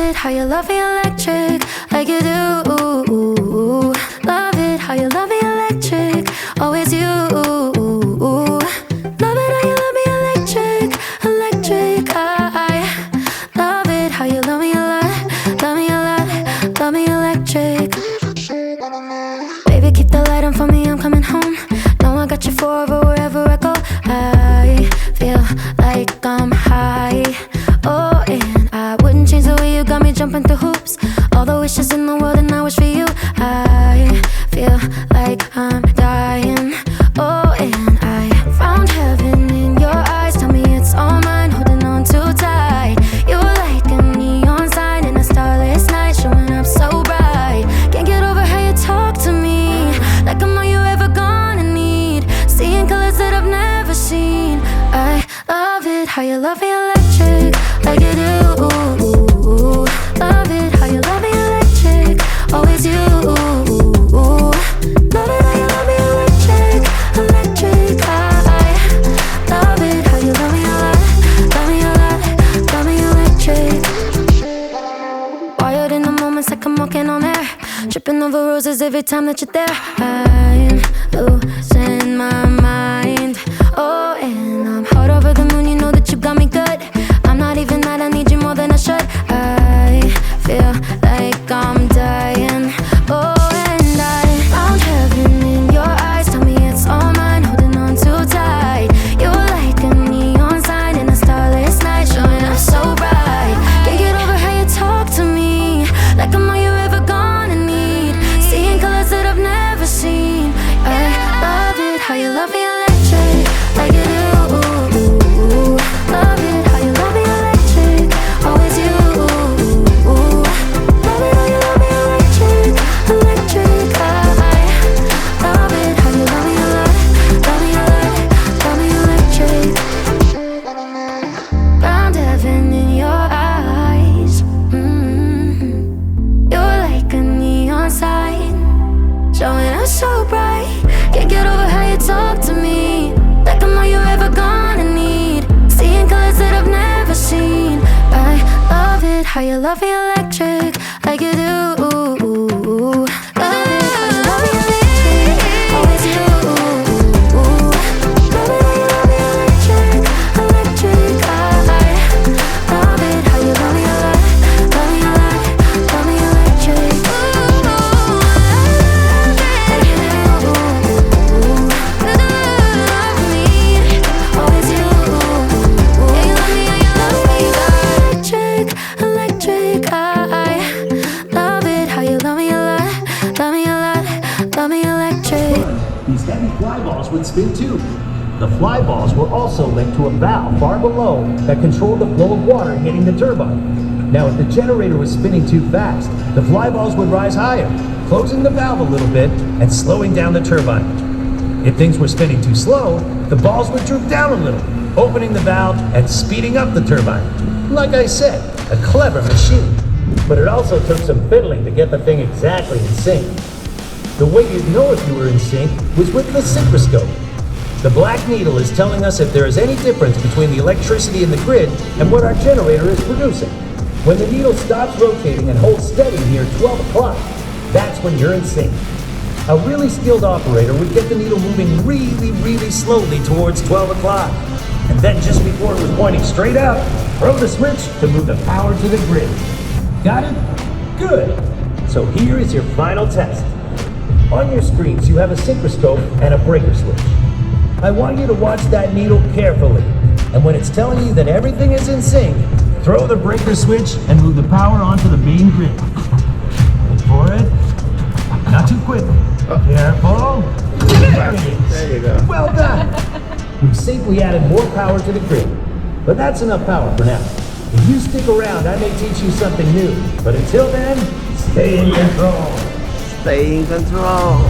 it how you love me electric, like you do. Love it how you love me electric, always you. Love it how you love me electric, electric. I love it how you love me a lot, love me a lot, love me electric. Baby, keep the light on for me, I'm coming home. Know I got you forever wherever I go. I feel like I'm high. Oh, and I wouldn't change the way you got me jumping through hoops. All the wishes in the world and I wish for you. I feel like I'm dying. Oh, and I found heaven in your eyes. Tell me it's all mine, holding on too tight. You're like a neon sign in a starless night, showing up so bright. Can't get over how you talk to me, like I'm all you ever gonna need. Seeing colors that I've never seen. I love it how you love me electric, like you do. Love it how you love me electric, always you. Love it how you love me electric, electric. I love it how you love me a lot, love me a lot, love me electric. Wired in the moments like I'm walking on air, tripping over roses every time that you're there. I'm losing my mind. Oh, and I'm hot over the moon, you know that you got me good. I'm not even mad, I need you more than I should. I feel like I'm dying. Oh, and I found heaven in your eyes. Tell me it's all mine, holding on too tight. You're like a neon sign in a starless night, showing up so bright. Can't get over how you talk to me, like I'm all you ever gonna need. Seeing colors that I've never seen. I love it how you love me electric, like you do. Love it how you love me electric, always you. Love it how you love me electric, electric. I love it how you love me a lot, love me a lot, love me electric. Found heaven in your eyes. You're like a neon sign, showing up so bright. Can't get over how you talk to me, like I'm all you ever gonna need. Seeing colors that I've never seen. I love it how you love me electric, like you do. Love it how you love me electric, always you. Love it how you love me electric, electric. I love it how you love me a lot, love me a lot, love me electric. Like you do. Love me, always you. Yeah, you love me, yeah, you love me. Electric, electric. I love it how you love me a lot, love me a lot, love me electric. These heavy fly balls would spin too. The fly balls were also linked to a valve far below that controlled the flow of water hitting the turbine. Now, if the generator was spinning too fast, the fly balls would rise higher, closing the valve a little bit and slowing down the turbine. If things were spinning too slow, the balls would droop down a little, opening the valve and speeding up the turbine. Like I said, a clever machine. But it also took some fiddling to get the thing exactly in sync. The way you'd know if you were in sync was with the synchronoscope. The black needle is telling us if there is any difference between the electricity in the grid and what our generator is producing. When the needle stops rotating and holds steady near 12 o'clock, that's when you're in sync. A really skilled operator would get the needle moving really slowly towards 12 o'clock. And then just before it was pointing straight up, throw the switch to move the power to the grid. Got it? Good. So here is your final test. On your screens, you have a synchronoscope and a breaker switch. I want you to watch that needle carefully. And when it's telling you that everything is in sync, throw the breaker switch and move the power onto the main grid. Wait for it. Not too quick. Careful. There it is. There you go. Well done. We've safely added more power to the grid. But that's enough power for now. If you stick around, I may teach you something new. But until then, stay in control. Stay in control.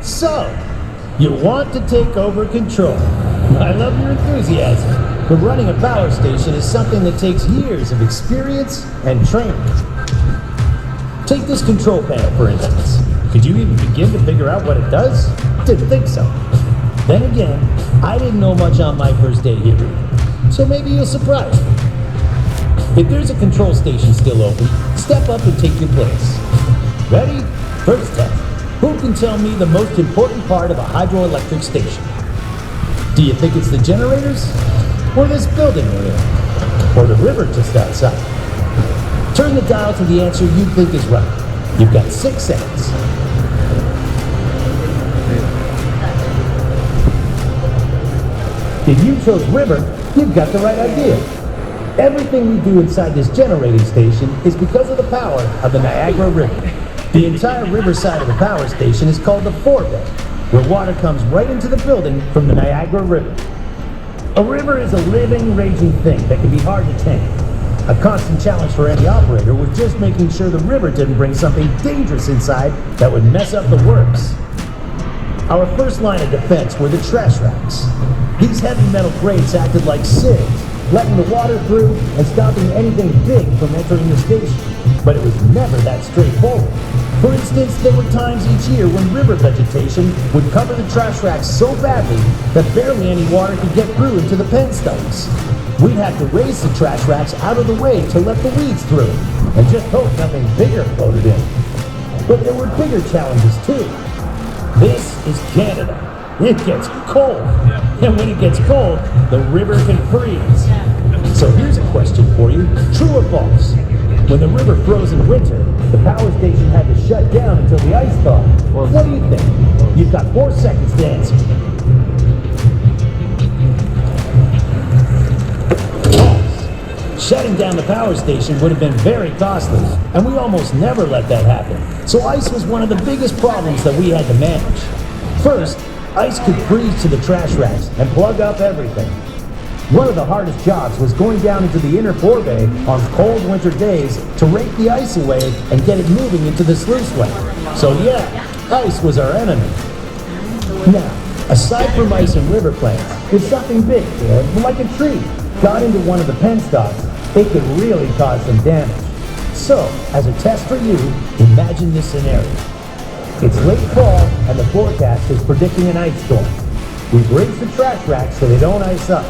So, you want to take over control. I love your enthusiasm, but running a power station is something that takes years of experience and training. Take this control panel, for instance. Could you even begin to figure out what it does? Didn't think so. Then again, I didn't know much on my first day here either, so maybe you'll surprise me. If there's a control station still open, step up and take your place. Ready? First test. Who can tell me the most important part of a hydroelectric station? Do you think it's the generators? Or this building we're in? Or the river just outside? Turn the dial to the answer you think is right. You've got 6 seconds. If you chose river, you've got the right idea. Everything we do inside this generating station is because of the power of the Niagara River. The entire river side of the power station is called the forebay, where water comes right into the building from the Niagara River. A river is a living, raging thing that can be hard to tame. A constant challenge for any operator was just making sure the river didn't bring something dangerous inside that would mess up the works. Our first line of defense were the trash racks. These heavy metal crates acted like sieves, letting the water through and stopping anything big from entering the station. But it was never that straightforward. For instance, there were times each year when river vegetation would cover the trash racks so badly that barely any water could get through into the penstocks. We'd have to raise the trash racks out of the way to let the weeds through, and just hope nothing bigger floated in. But there were bigger challenges too. This is Canada. It gets cold. And when it gets cold, the river can freeze. So here's a question for you. True or false? When the river froze in winter, the power station had to shut down until the ice thawed. What do you think? You've got 4 seconds to answer. False. Shutting down the power station would have been very costly, and we almost never let that happen. So ice was one of the biggest problems that we had to manage. First, ice could freeze to the trash racks and plug up everything. One of the hardest jobs was going down into the inner forebay on cold winter days to rake the ice away and get it moving into the sluice way. So yeah, ice was our enemy. Now, aside from ice and river plants, if something big, like a tree, got into one of the penstocks, it could really cause some damage. So, as a test for you, imagine this scenario. It's late fall, and the forecast is predicting an ice storm. We've raised the trash racks so they don't ice up.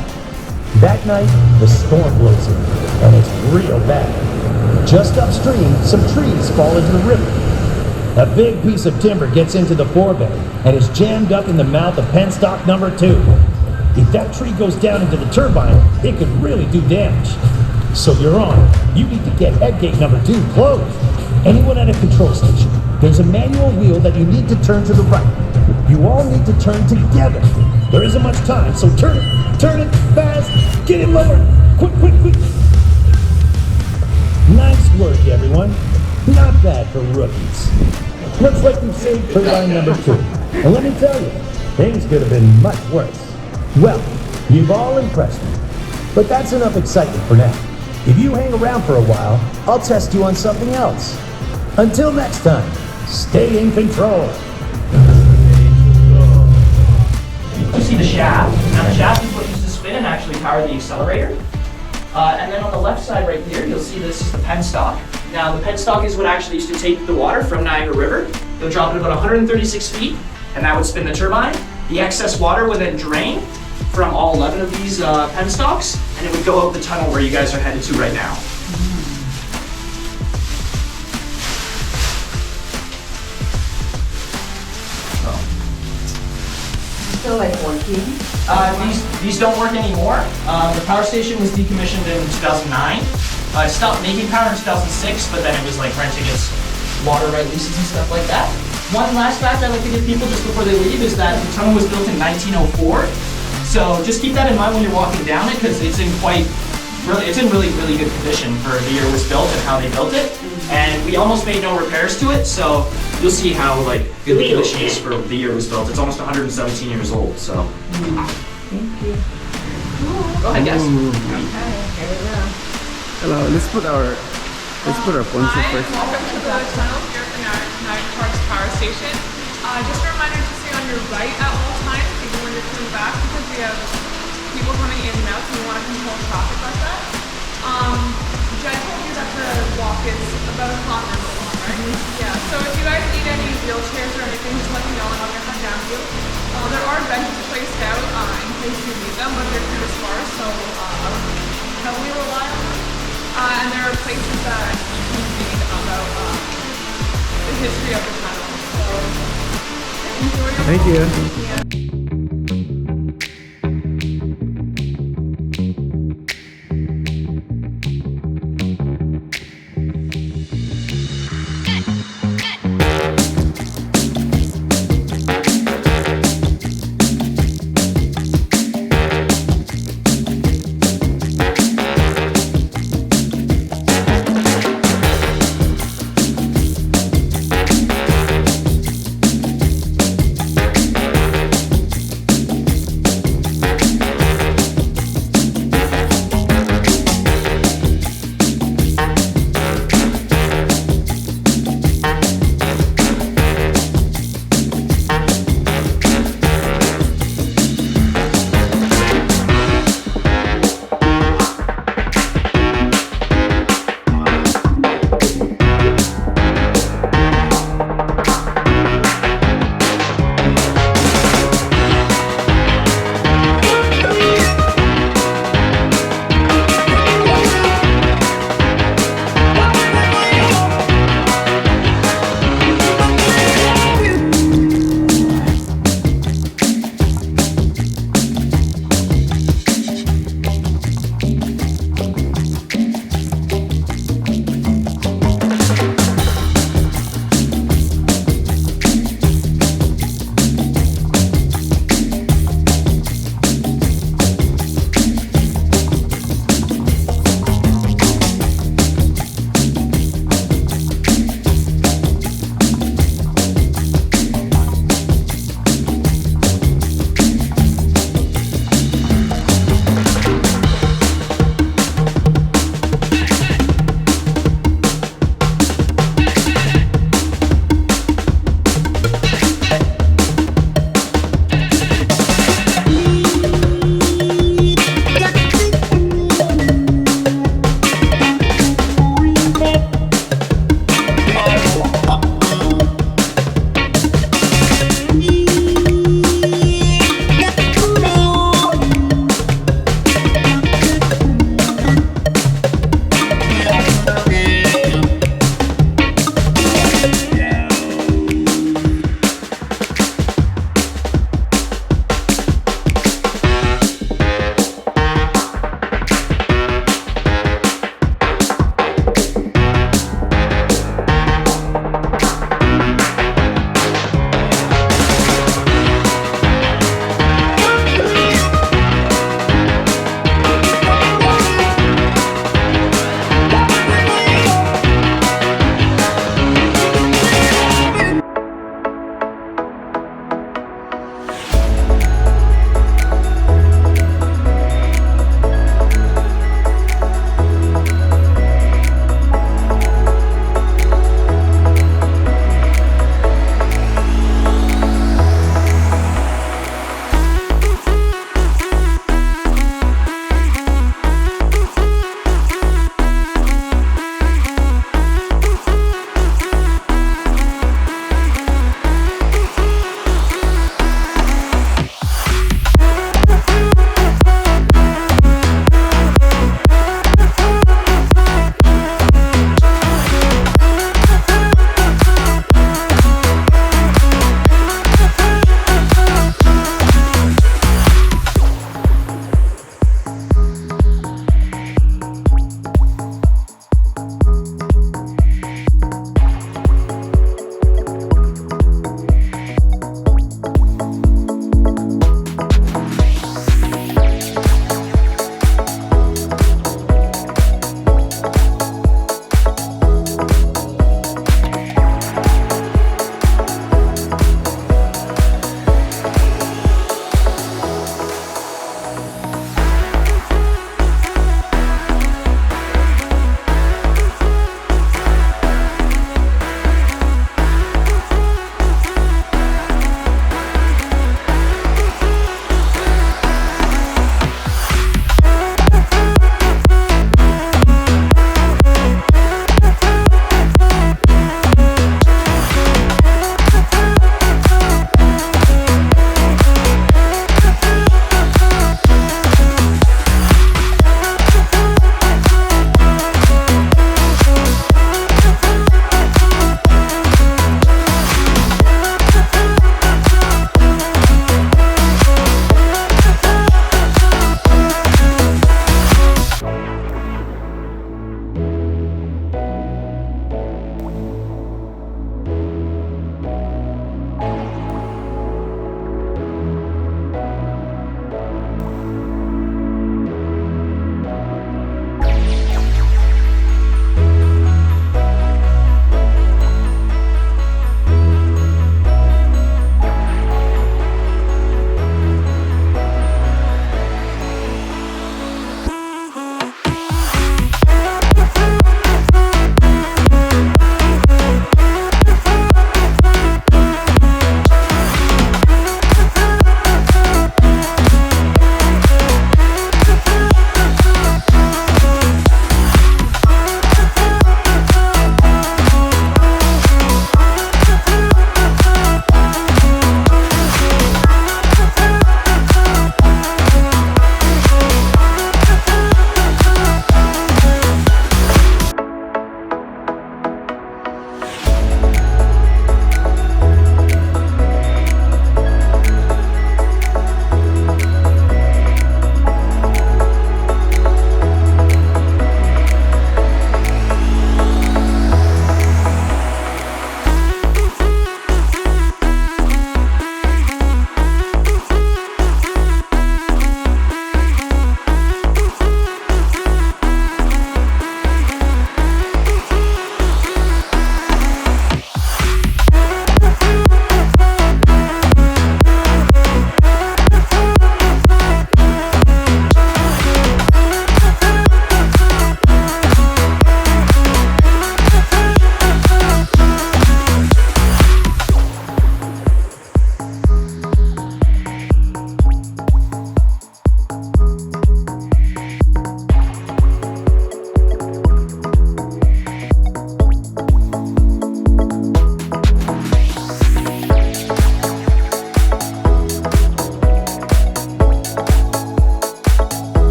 That night, the storm blows in, and it's real bad. Just upstream, some trees fall into the river. A big piece of timber gets into the forebay, and is jammed up in the mouth of penstock number 2. If that tree goes down into the turbine, it could really do damage. So you're on. You need to get headgate number 2 closed. Anyone at a control station, there's a manual wheel that you need to turn to the right. You all need to turn together. There isn't much time, so turn it fast, get it lower, quick. Nice work, everyone. Not bad for rookies. Looks like we've saved turbine number 2. And let me tell you, things could have been much worse. Well, you've all impressed me, but that's enough excitement for now. If you hang around for a while, I'll test you on something else. Until next time, stay in control. You see the shaft. Now the shaft is what used to spin and actually power the accelerator. And then on the left side right here, you'll see this is the penstock. Now the penstock is what actually used to take the water from Niagara River. They'll drop it about 136 feet, and that would spin the turbine. The excess water would then drain from all 11 of these penstocks, and it would go up the tunnel where you guys are headed to right now. Still like working? These don't work anymore. The power station was decommissioned in 2009. It stopped making power in 2006, but then it was like renting its water right leases and stuff like that. One last fact I'd like to give people just before they leave is that the tunnel was built in 1904. So just keep that in mind when you're walking down it, because it's in really good condition for the year it was built and how they built it. And we almost made no repairs to it, so you'll see how like good the condition is for the year it was built. It's almost 117 years old, so. Thank you. Go ahead, guys. Okay, here we go. Hello, let's put our poncho Hi, first. welcome to the tunnel here at the Niagara Falls Power Station. Just a reminder to stay your right at all times, even when you're coming back, because we have people coming in and out, so we want to control traffic like that. Jen told you that the walk is about a kilometer long, right? Yeah, so if you guys need any wheelchairs or anything, just let me know and I'll get that down to you. There are benches placed out in case you need them, but they're pretty sparse, so I would heavily rely on them. And there are places that you can read about the history of the tunnel. So enjoy your Thank you. Yeah.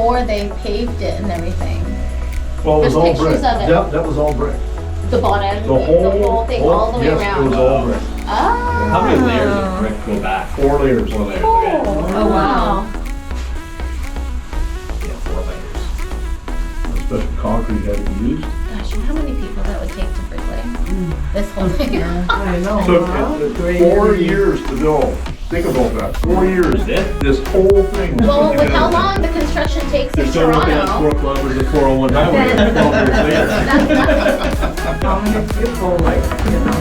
before they paved it and everything. Well, it was There's all pictures brick. of it. Yep, that was all brick. The bottom, The the whole thing, all the way yes, around. it was all brick. Oh. How many layers of brick go back? 4 layers. 4 layers. Oh, Okay. oh wow. Yeah, 4 layers. Special concrete had to be used. Gosh, you know how many people that would take to bricklay? This whole thing. I know. Took Great. 4 years to build. Think about that. 4 years. Is it? This whole thing. was Well, put with how together. long the construction takes in They're still working on Toronto. 4 kilometers of 401 highway 12 years later. That's nothing. How many people, like, you know,